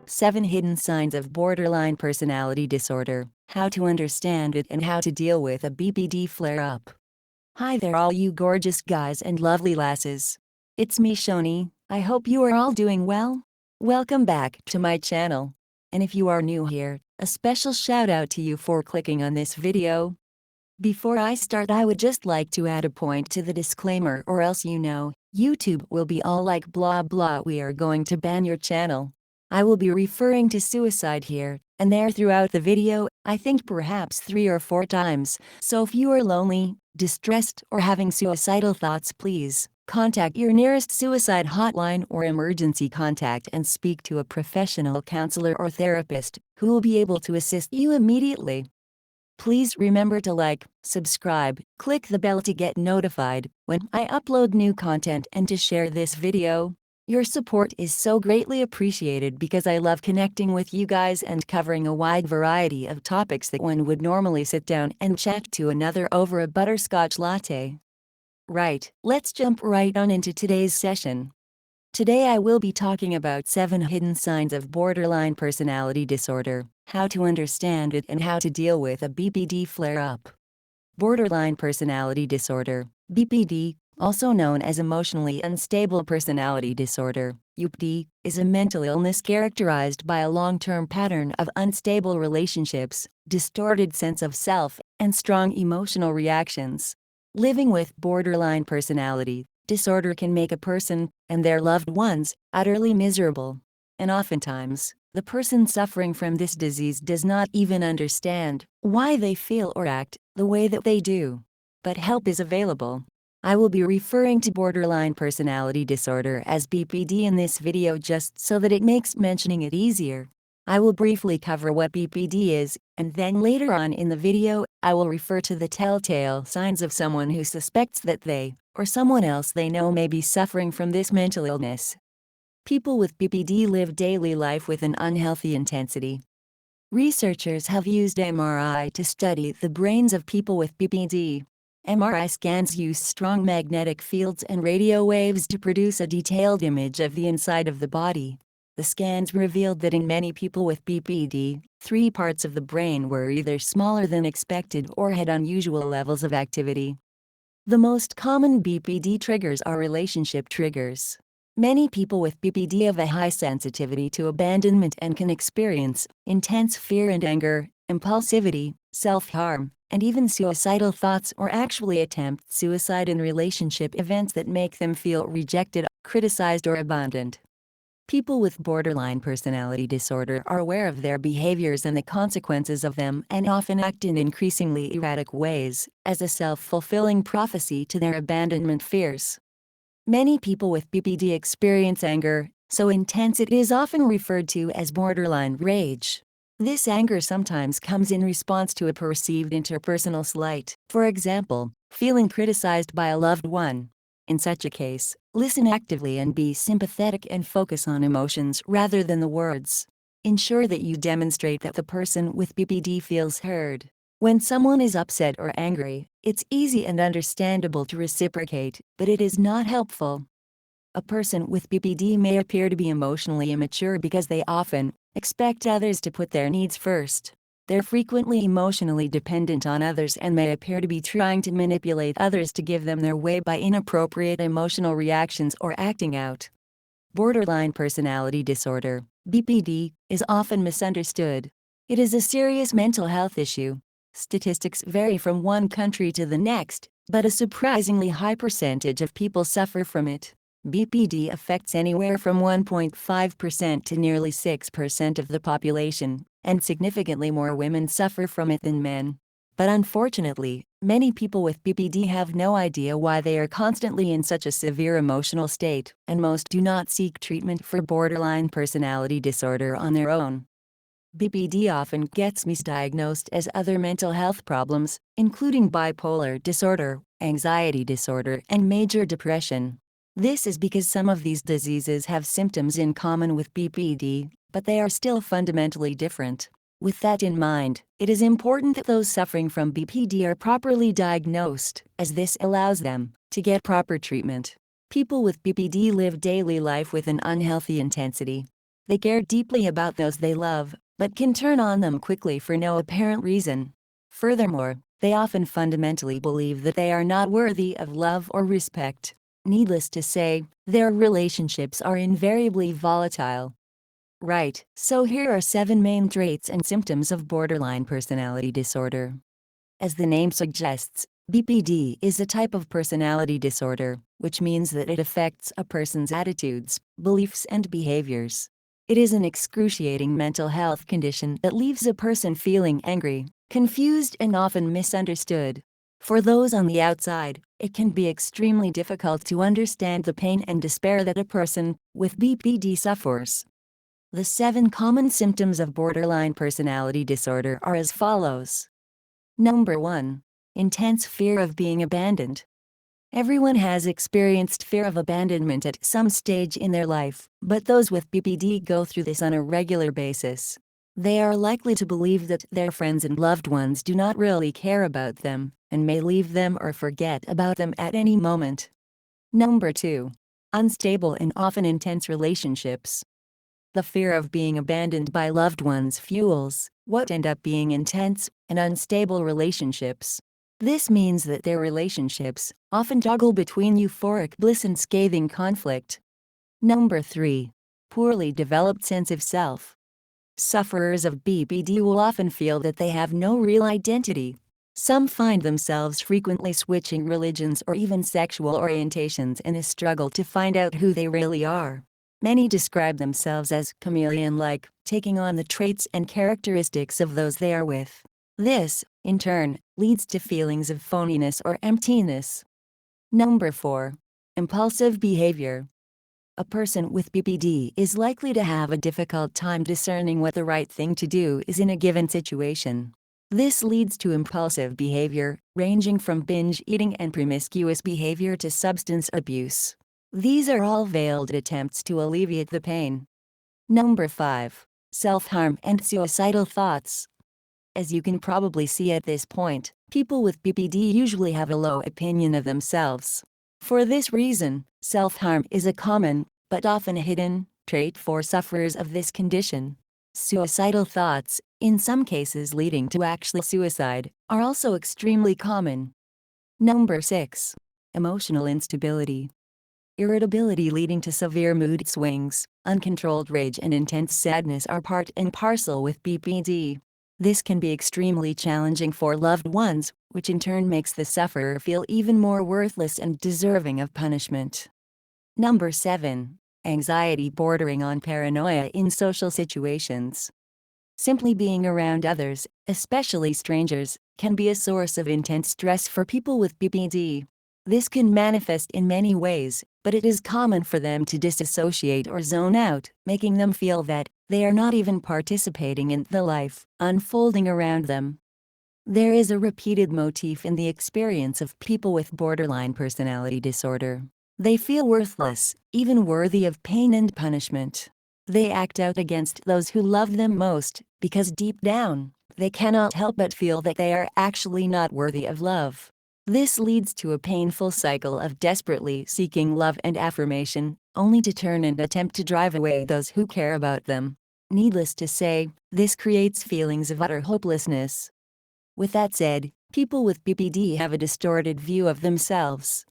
7 Hidden Signs of Borderline Personality Disorder, How to Understand It and How to Deal with a BPD Flare-Up. Hi there all you gorgeous guys and lovely lasses. It's me Shoni, I hope you are all doing well. Welcome back to my channel. And if you are new here, a special shout out to you for clicking on this video. Before I start, I would just like to add a point to the disclaimer, or else YouTube will be all like blah blah, we are going to ban your channel. I will be referring to suicide here and there throughout the video, I think perhaps 3 or 4 times, so if you are lonely, distressed or having suicidal thoughts, please contact your nearest suicide hotline or emergency contact and speak to a professional counselor or therapist who will be able to assist you immediately. Please remember to like, subscribe, click the bell to get notified when I upload new content and to share this video. Your support is so greatly appreciated because I love connecting with you guys and covering a wide variety of topics that one would normally sit down and chat to another over a butterscotch latte. Right, let's jump right on into today's session. Today I will be talking about 7 hidden signs of borderline personality disorder, how to understand it and how to deal with a BPD flare-up. Borderline personality disorder, BPD, also known as emotionally unstable personality disorder, UPD, is a mental illness characterized by a long-term pattern of unstable relationships, distorted sense of self, and strong emotional reactions. Living with borderline personality disorder can make a person and their loved ones utterly miserable. And oftentimes, the person suffering from this disease does not even understand why they feel or act the way that they do. But help is available. I will be referring to borderline personality disorder as BPD in this video just so that it makes mentioning it easier. I will briefly cover what BPD is, and then later on in the video, I will refer to the telltale signs of someone who suspects that they, or someone else they know, may be suffering from this mental illness. People with BPD live daily life with an unhealthy intensity. Researchers have used MRI to study the brains of people with BPD. MRI scans use strong magnetic fields and radio waves to produce a detailed image of the inside of the body. The scans revealed that in many people with BPD, 3 parts of the brain were either smaller than expected or had unusual levels of activity. The most common BPD triggers are relationship triggers. Many people with BPD have a high sensitivity to abandonment and can experience intense fear and anger, impulsivity, self-harm, and even suicidal thoughts or actually attempt suicide in relationship events that make them feel rejected, criticized, or abandoned. People with borderline personality disorder are aware of their behaviors and the consequences of them and often act in increasingly erratic ways, as a self-fulfilling prophecy to their abandonment fears. Many people with BPD experience anger so intense it is often referred to as borderline rage. This anger sometimes comes in response to a perceived interpersonal slight, for example, feeling criticized by a loved one. In such a case, listen actively and be sympathetic and focus on emotions rather than the words. Ensure that you demonstrate that the person with BPD feels heard. When someone is upset or angry, it's easy and understandable to reciprocate, but it is not helpful. A person with BPD may appear to be emotionally immature because they often expect others to put their needs first. They're frequently emotionally dependent on others and may appear to be trying to manipulate others to give them their way by inappropriate emotional reactions or acting out. Borderline personality disorder, BPD, is often misunderstood. It is a serious mental health issue. Statistics vary from one country to the next, but a surprisingly high percentage of people suffer from it. BPD affects anywhere from 1.5% to nearly 6% of the population, and significantly more women suffer from it than men. But unfortunately, many people with BPD have no idea why they are constantly in such a severe emotional state, and most do not seek treatment for borderline personality disorder on their own. BPD often gets misdiagnosed as other mental health problems, including bipolar disorder, anxiety disorder, and major depression. This is because some of these diseases have symptoms in common with BPD, but they are still fundamentally different. With that in mind, it is important that those suffering from BPD are properly diagnosed, as this allows them to get proper treatment. People with BPD live daily life with an unhealthy intensity. They care deeply about those they love, but can turn on them quickly for no apparent reason. Furthermore, they often fundamentally believe that they are not worthy of love or respect. Needless to say, their relationships are invariably volatile. Right, so here are 7 main traits and symptoms of borderline personality disorder. As the name suggests, BPD is a type of personality disorder, which means that it affects a person's attitudes, beliefs, and behaviors. It is an excruciating mental health condition that leaves a person feeling angry, confused, and often misunderstood. For those on the outside, it can be extremely difficult to understand the pain and despair that a person with BPD suffers. The 7 common symptoms of borderline personality disorder are as follows. Number 1. Intense fear of being abandoned. Everyone has experienced fear of abandonment at some stage in their life, but those with BPD go through this on a regular basis. They are likely to believe that their friends and loved ones do not really care about them, and may leave them or forget about them at any moment. Number 2. Unstable and often intense relationships. The fear of being abandoned by loved ones fuels what end up being intense and unstable relationships. This means that their relationships often toggle between euphoric bliss and scathing conflict. Number 3. Poorly developed sense of self. Sufferers of BPD will often feel that they have no real identity. Some find themselves frequently switching religions or even sexual orientations in a struggle to find out who they really are. Many describe themselves as chameleon-like, taking on the traits and characteristics of those they are with. This, in turn, leads to feelings of phoniness or emptiness. Number 4. Impulsive behavior. A person with BPD is likely to have a difficult time discerning what the right thing to do is in a given situation. This leads to impulsive behavior, ranging from binge eating and promiscuous behavior to substance abuse. These are all veiled attempts to alleviate the pain. Number 5. Self-harm and suicidal thoughts. As you can probably see at this point, people with BPD usually have a low opinion of themselves. For this reason, self-harm is a common, but often hidden, trait for sufferers of this condition. Suicidal thoughts, in some cases leading to actual suicide, are also extremely common. Number 6. Emotional instability. Irritability leading to severe mood swings, uncontrolled rage, and intense sadness are part and parcel with BPD. This can be extremely challenging for loved ones, which in turn makes the sufferer feel even more worthless and deserving of punishment. Number 7. Anxiety bordering on paranoia in social situations. Simply being around others, especially strangers, can be a source of intense stress for people with BPD. This can manifest in many ways, but it is common for them to disassociate or zone out, making them feel that they are not even participating in the life unfolding around them. There is a repeated motif in the experience of people with borderline personality disorder. They feel worthless, even worthy of pain and punishment. They act out against those who love them most, because deep down, they cannot help but feel that they are actually not worthy of love. This leads to a painful cycle of desperately seeking love and affirmation, only to turn and attempt to drive away those who care about them. Needless to say, this creates feelings of utter hopelessness. With that said, people with BPD have a distorted view of themselves.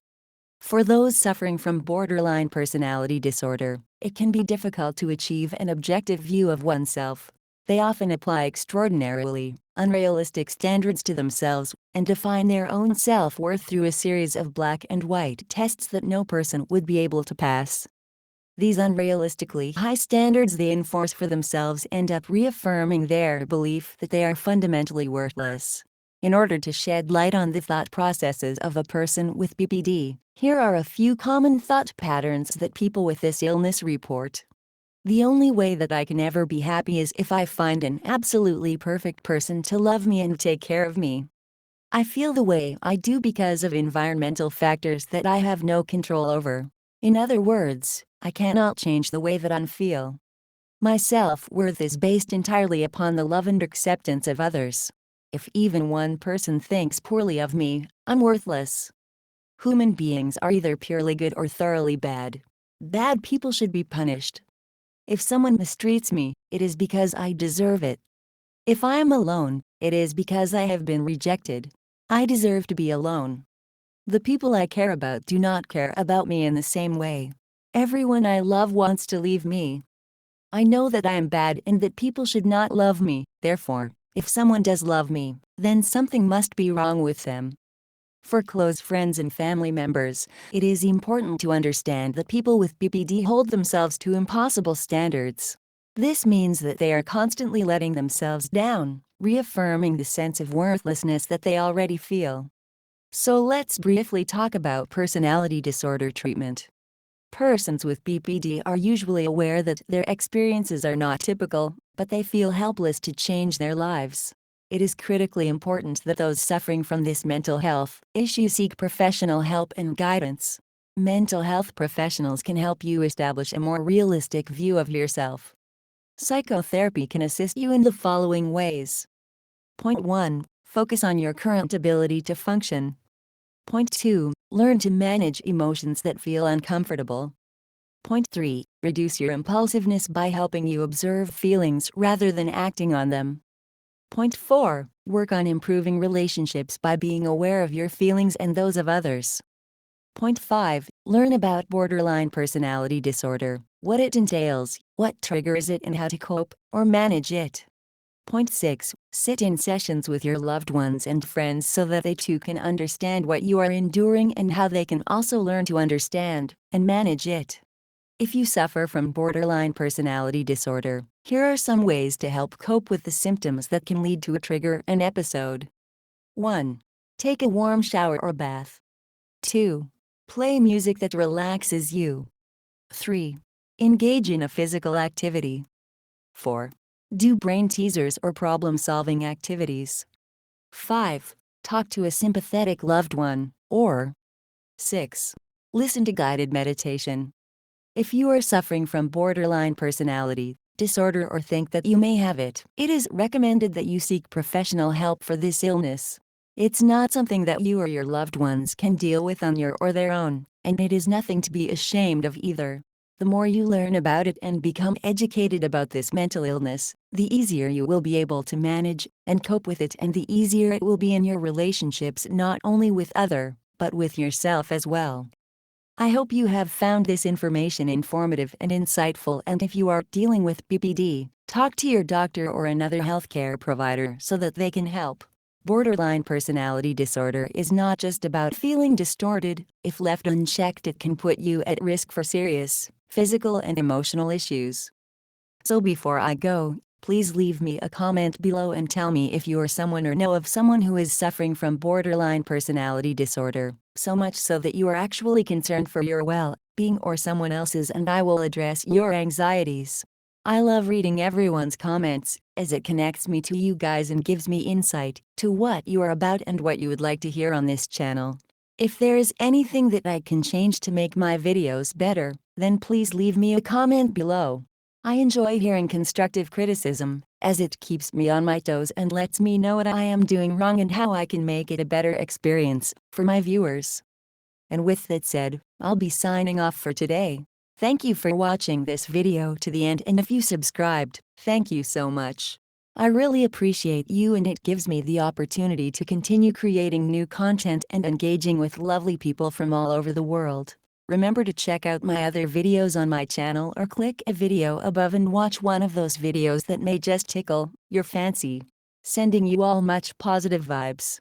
For those suffering from borderline personality disorder, it can be difficult to achieve an objective view of oneself. They often apply extraordinarily unrealistic standards to themselves and define their own self-worth through a series of black and white tests that no person would be able to pass. These unrealistically high standards they enforce for themselves end up reaffirming their belief that they are fundamentally worthless. In order to shed light on the thought processes of a person with BPD, here are a few common thought patterns that people with this illness report. The only way that I can ever be happy is if I find an absolutely perfect person to love me and take care of me. I feel the way I do because of environmental factors that I have no control over. In other words, I cannot change the way that I feel. My self-worth is based entirely upon the love and acceptance of others. If even one person thinks poorly of me, I'm worthless. Human beings are either purely good or thoroughly bad. Bad people should be punished. If someone mistreats me, it is because I deserve it. If I am alone, it is because I have been rejected. I deserve to be alone. The people I care about do not care about me in the same way. Everyone I love wants to leave me. I know that I am bad and that people should not love me. Therefore, if someone does love me, then something must be wrong with them. For close friends and family members, it is important to understand that people with BPD hold themselves to impossible standards. This means that they are constantly letting themselves down, reaffirming the sense of worthlessness that they already feel. So let's briefly talk about personality disorder treatment. Persons with BPD are usually aware that their experiences are not typical, but they feel helpless to change their lives. It is critically important that those suffering from this mental health issue seek professional help and guidance. Mental health professionals can help you establish a more realistic view of yourself. Psychotherapy can assist you in the following ways. Point 1. Focus on your current ability to function. Point 2. Learn to manage emotions that feel uncomfortable. Point 3. Reduce your impulsiveness by helping you observe feelings rather than acting on them. Point 4. Work on improving relationships by being aware of your feelings and those of others. Point 5. Learn about borderline personality disorder, what it entails, what triggers it and how to cope or manage it. Point 6. Sit in sessions with your loved ones and friends so that they too can understand what you are enduring and how they can also learn to understand and manage it. If you suffer from borderline personality disorder, here are some ways to help cope with the symptoms that can lead to a trigger an episode. 1. Take a warm shower or bath. 2. Play music that relaxes you. 3. Engage in a physical activity. 4. Do brain teasers or problem-solving activities. 5. Talk to a sympathetic loved one, or 6. Listen to guided meditation. If you are suffering from borderline personality disorder or think that you may have it, it is recommended that you seek professional help for this illness. It's not something that you or your loved ones can deal with on your or their own, and it is nothing to be ashamed of either. The more you learn about it and become educated about this mental illness, the easier you will be able to manage and cope with it, and the easier it will be in your relationships not only with other, but with yourself as well. I hope you have found this information informative and insightful, and if you are dealing with BPD, talk to your doctor or another healthcare provider so that they can help. Borderline personality disorder is not just about feeling distorted. If left unchecked, it can put you at risk for serious physical and emotional issues. So before I go, please leave me a comment below and tell me if you or someone or know of someone who is suffering from borderline personality disorder, so much so that you are actually concerned for your well-being or someone else's, and I will address your anxieties. I love reading everyone's comments, as it connects me to you guys and gives me insight to what you are about and what you would like to hear on this channel. If there is anything that I can change to make my videos better, then please leave me a comment below. I enjoy hearing constructive criticism, as it keeps me on my toes and lets me know what I am doing wrong and how I can make it a better experience for my viewers. And with that said, I'll be signing off for today. Thank you for watching this video to the end, and if you subscribed, thank you so much. I really appreciate you, and it gives me the opportunity to continue creating new content and engaging with lovely people from all over the world. Remember to check out my other videos on my channel, or click a video above and watch one of those videos that may just tickle your fancy. Sending you all much positive vibes.